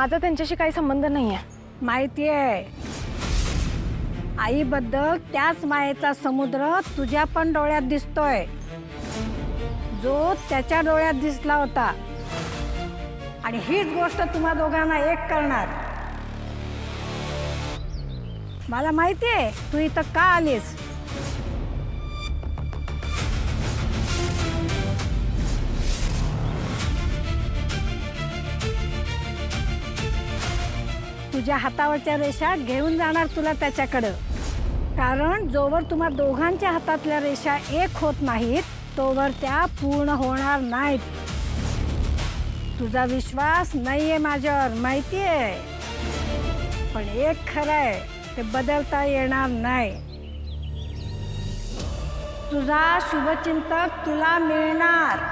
माझा त्यांच्याशी काही संबंध नाहीये. माहिती आहे, आईबद्दल त्याच मायेचा समुद्र तुझ्या पण डोळ्यात दिसतोय, जो त्याच्या डोळ्यात दिसला होता. आणि हीच गोष्ट तुम्हा दोघांना एक करणार. मला माहिती आहे तू इथं का आलीस. तुझ्या हातावरच्या रेषा घेऊन जाणार तुला त्याच्याकडं. कारण जोवर तुम्हा दोघांच्या हातातल्या रेषा एक होत नाहीत तोवर त्या पूर्ण होणार नाहीत. तुझा विश्वास नाहीये माझ्यावर माहिती आहे, पण एक खरं आहे, ते बदलता येणार नाही. तुझा शुभचिंतक तुला मिळणार.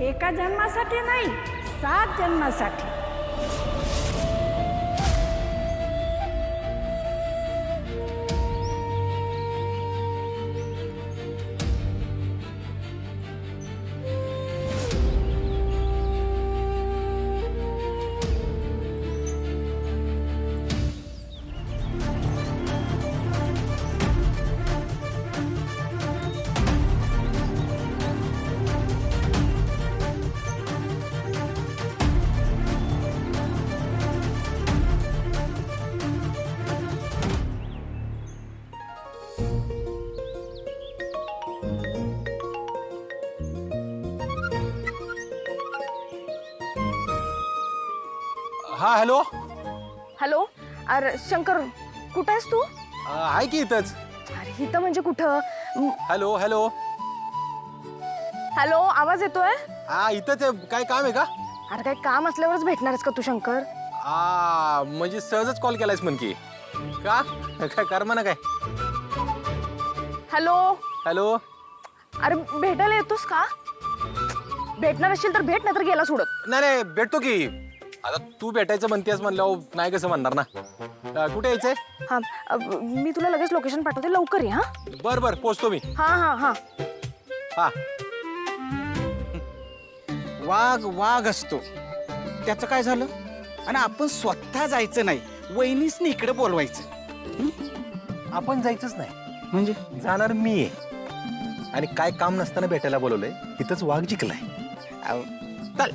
एका जन्मासाठी नाही, 7 जन्मासाठी. हा हॅलो. हॅलो. अरे शंकर, कुठं आहेस तू? आहे की इथंच. अरे इथं म्हणजे कुठं? Hello hello. हॅलो, आवाज येतोय? हा इथंच आहे. काय काम आहे का? अरे काही काम असल्यावरच भेटणारच का तू शंकर? म्हणजे सहजच कॉल केलायस म्हण की. का काय कर्म ना काय? हॅलो. हॅलो. अरे भेटायला येतोस का? भेटणार असेल तर भेट, नाही तर गेला सोडत. नाही नाही भेटतो की. आता तू भेटायचं म्हणतेस म्हणल्यावर नाही कसं म्हणणार ना. कुठे यायचंय? हा, मी तुला लगेच लोकेशन पाठवते, लवकर ये. हा बर बर पोचतो मी. हा हा हा. हा. वाघ वाघ असतो, त्याचं काय झालं? आणि आपण स्वतः जायचं नाही, वहिनीसनी इकडे बोलवायचं. आपण जायचंच नाही, म्हणजे जाणार मी आहे. आणि काय काम नसताना भेटायला बोलवलंय, इथंच वाघ जिंकलाय. चल